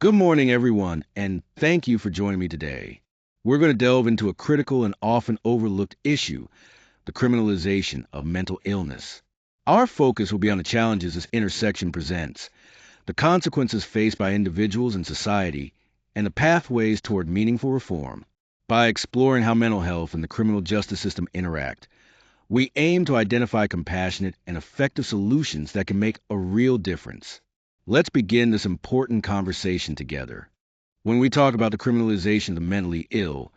Good morning, everyone, and thank you for joining me today. We're going to delve into a critical and often overlooked issue, the criminalization of mental illness. Our focus will be on the challenges this intersection presents, the consequences faced by individuals and society, and the pathways toward meaningful reform. By exploring how mental health and the criminal justice system interact, we aim to identify compassionate and effective solutions that can make a real difference. Let's begin this important conversation together. When we talk about the criminalization of the mentally ill,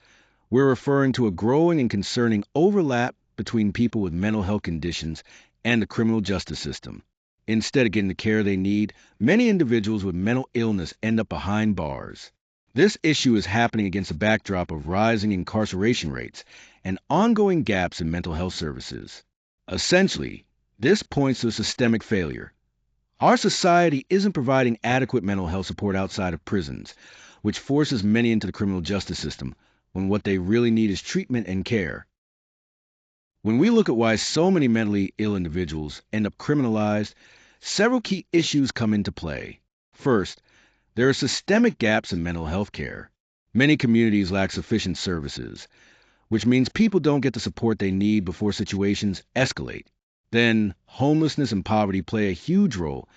we're referring to a growing and concerning overlap between people with mental health conditions and the criminal justice system. Instead of getting the care they need, many individuals with mental illness end up behind bars. This issue is happening against a backdrop of rising incarceration rates and ongoing gaps in mental health services. Essentially, this points to a systemic failure. Our society isn't providing adequate mental health support outside of prisons, which forces many into the criminal justice system when what they really need is treatment and care. When we look at why so many mentally ill individuals end up criminalized, several key issues come into play. First, there are systemic gaps in mental health care. Many communities lack sufficient services, which means people don't get the support they need before situations escalate. Then, homelessness and poverty play a huge role.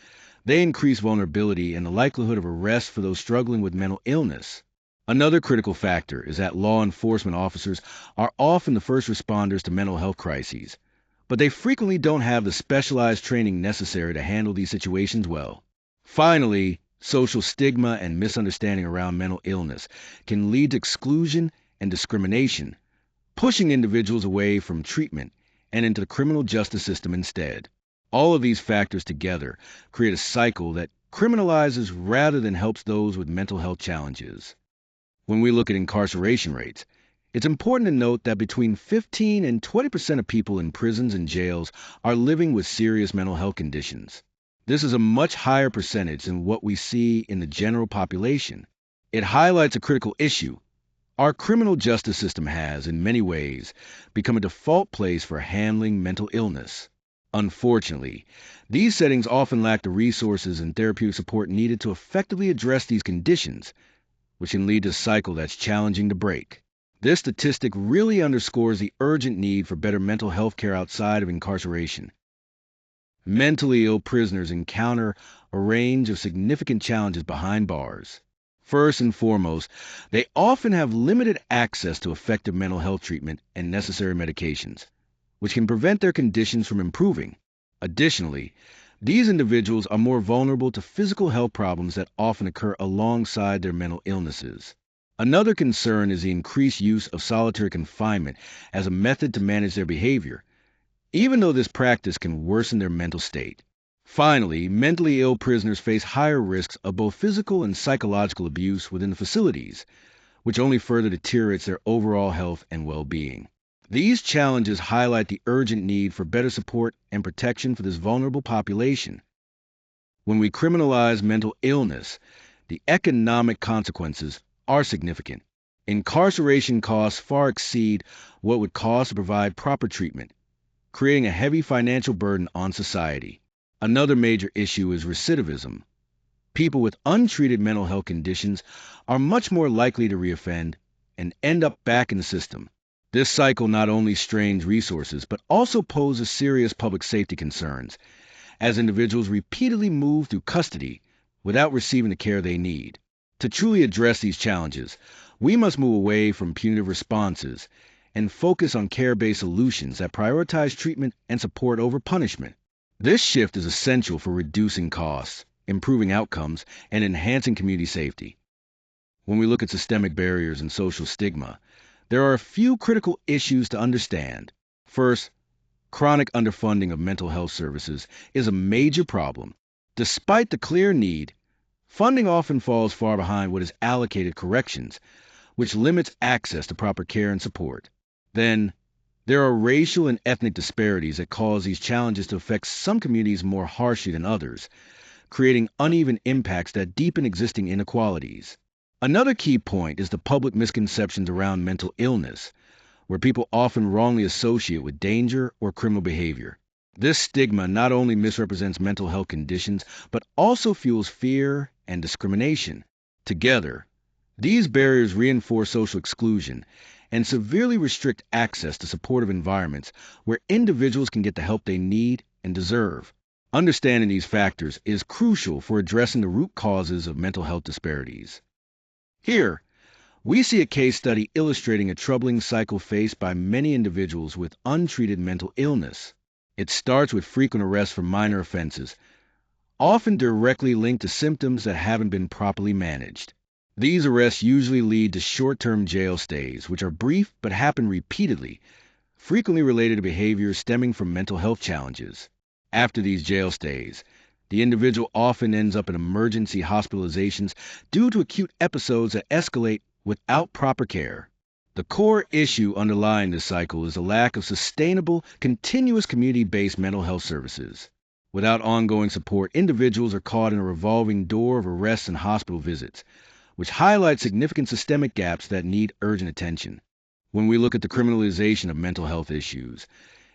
They increase vulnerability and the likelihood of arrest for those struggling with mental illness. Another critical factor is that law enforcement officers are often the first responders to mental health crises, but they frequently don't have the specialized training necessary to handle these situations well. Finally, social stigma and misunderstanding around mental illness can lead to exclusion and discrimination, pushing individuals away from treatment and into the criminal justice system instead. All of these factors together create a cycle that criminalizes rather than helps those with mental health challenges. When we look at incarceration rates, it's important to note that between 15 and 20% of people in prisons and jails are living with serious mental health conditions. This is a much higher percentage than what we see in the general population. It highlights a critical issue. Our criminal justice system has, in many ways, become a default place for handling mental illness. Unfortunately, these settings often lack the resources and therapeutic support needed to effectively address these conditions, which can lead to a cycle that's challenging to break. This statistic really underscores the urgent need for better mental health care outside of incarceration. Mentally ill prisoners encounter a range of significant challenges behind bars. First and foremost, they often have limited access to effective mental health treatment and necessary medications, which can prevent their conditions from improving. Additionally, these individuals are more vulnerable to physical health problems that often occur alongside their mental illnesses. Another concern is the increased use of solitary confinement as a method to manage their behavior, even though this practice can worsen their mental state. Finally, mentally ill prisoners face higher risks of both physical and psychological abuse within the facilities, which only further deteriorates their overall health and well-being. These challenges highlight the urgent need for better support and protection for this vulnerable population. When we criminalize mental illness, the economic consequences are significant. Incarceration costs far exceed what would cost to provide proper treatment, creating a heavy financial burden on society. Another major issue is recidivism. People with untreated mental health conditions are much more likely to reoffend and end up back in the system. This cycle not only strains resources, but also poses serious public safety concerns, as individuals repeatedly move through custody without receiving the care they need. To truly address these challenges, we must move away from punitive responses and focus on care-based solutions that prioritize treatment and support over punishment. This shift is essential for reducing costs, improving outcomes, and enhancing community safety. When we look at systemic barriers and social stigma, there are a few critical issues to understand. First, chronic underfunding of mental health services is a major problem. Despite the clear need, funding often falls far behind what is allocated corrections, which limits access to proper care and support. Then, there are racial and ethnic disparities that cause these challenges to affect some communities more harshly than others, creating uneven impacts that deepen existing inequalities. Another key point is the public misconceptions around mental illness, where people often wrongly associate with danger or criminal behavior. This stigma not only misrepresents mental health conditions, but also fuels fear and discrimination. Together, these barriers reinforce social exclusion and severely restrict access to supportive environments where individuals can get the help they need and deserve. Understanding these factors is crucial for addressing the root causes of mental health disparities. Here, we see a case study illustrating a troubling cycle faced by many individuals with untreated mental illness. It starts with frequent arrests for minor offenses, often directly linked to symptoms that haven't been properly managed. These arrests usually lead to short-term jail stays, which are brief but happen repeatedly, frequently related to behaviors stemming from mental health challenges. After these jail stays, the individual often ends up in emergency hospitalizations due to acute episodes that escalate without proper care. The core issue underlying this cycle is a lack of sustainable, continuous community-based mental health services. Without ongoing support, individuals are caught in a revolving door of arrests and hospital visits, which highlights significant systemic gaps that need urgent attention. When we look at the criminalization of mental health issues,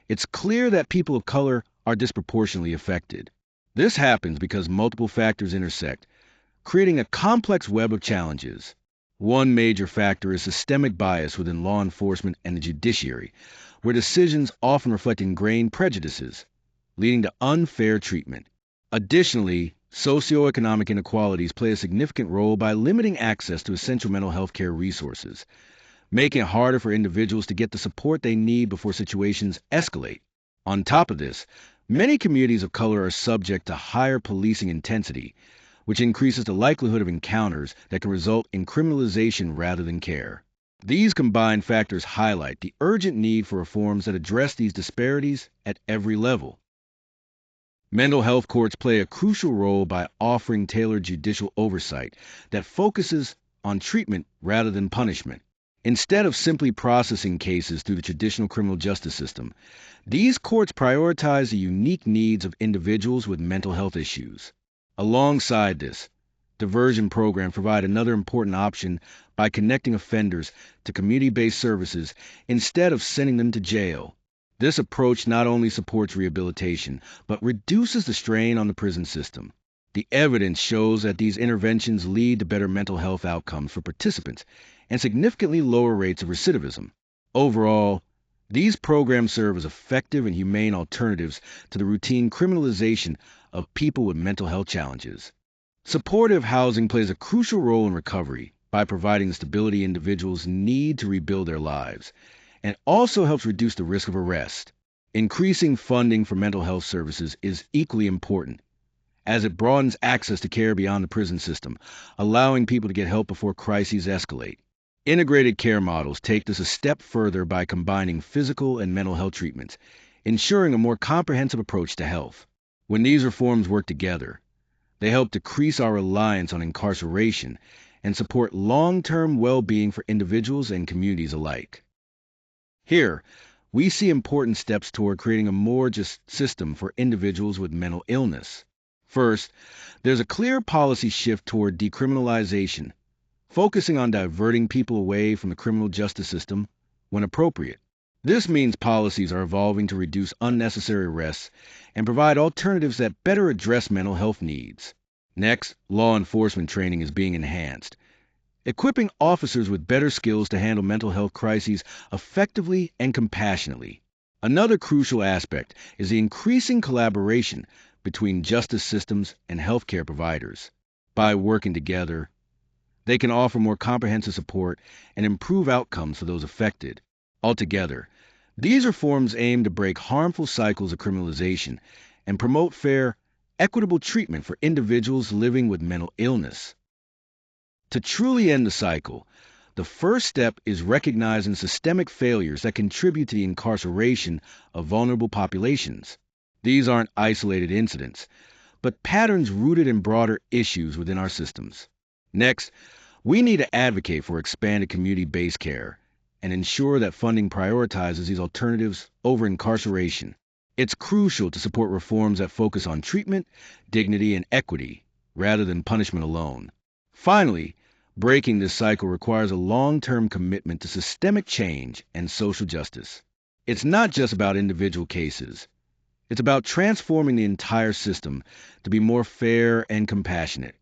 it's clear that people of color are disproportionately affected. This happens because multiple factors intersect, creating a complex web of challenges. One major factor is systemic bias within law enforcement and the judiciary, where decisions often reflect ingrained prejudices, leading to unfair treatment. Additionally, socioeconomic inequalities play a significant role by limiting access to essential mental health care resources, making it harder for individuals to get the support they need before situations escalate. On top of this, many communities of color are subject to higher policing intensity, which increases the likelihood of encounters that can result in criminalization rather than care. These combined factors highlight the urgent need for reforms that address these disparities at every level. Mental health courts play a crucial role by offering tailored judicial oversight that focuses on treatment rather than punishment. Instead of simply processing cases through the traditional criminal justice system, these courts prioritize the unique needs of individuals with mental health issues. Alongside this, diversion programs provide another important option by connecting offenders to community-based services instead of sending them to jail. This approach not only supports rehabilitation, but reduces the strain on the prison system. The evidence shows that these interventions lead to better mental health outcomes for participants and significantly lower rates of recidivism. Overall, these programs serve as effective and humane alternatives to the routine criminalization of people with mental health challenges. Supportive housing plays a crucial role in recovery by providing the stability individuals need to rebuild their lives, and also helps reduce the risk of arrest. Increasing funding for mental health services is equally important, as it broadens access to care beyond the prison system, allowing people to get help before crises escalate. Integrated care models take this a step further by combining physical and mental health treatments, ensuring a more comprehensive approach to health. When these reforms work together, they help decrease our reliance on incarceration and support long-term well-being for individuals and communities alike. Here, we see important steps toward creating a more just system for individuals with mental illness. First, there's a clear policy shift toward decriminalization, focusing on diverting people away from the criminal justice system when appropriate. This means policies are evolving to reduce unnecessary arrests and provide alternatives that better address mental health needs. Next, law enforcement training is being enhanced, equipping officers with better skills to handle mental health crises effectively and compassionately. Another crucial aspect is the increasing collaboration between justice systems and healthcare providers. By working together, they can offer more comprehensive support and improve outcomes for those affected. Altogether, these reforms aim to break harmful cycles of criminalization and promote fair, equitable treatment for individuals living with mental illness. To truly end the cycle, the first step is recognizing systemic failures that contribute to the incarceration of vulnerable populations. These aren't isolated incidents, but patterns rooted in broader issues within our systems. Next, we need to advocate for expanded community-based care and ensure that funding prioritizes these alternatives over incarceration. It's crucial to support reforms that focus on treatment, dignity, and equity, rather than punishment alone. Finally, breaking this cycle requires a long-term commitment to systemic change and social justice. It's not just about individual cases. It's about transforming the entire system to be more fair and compassionate.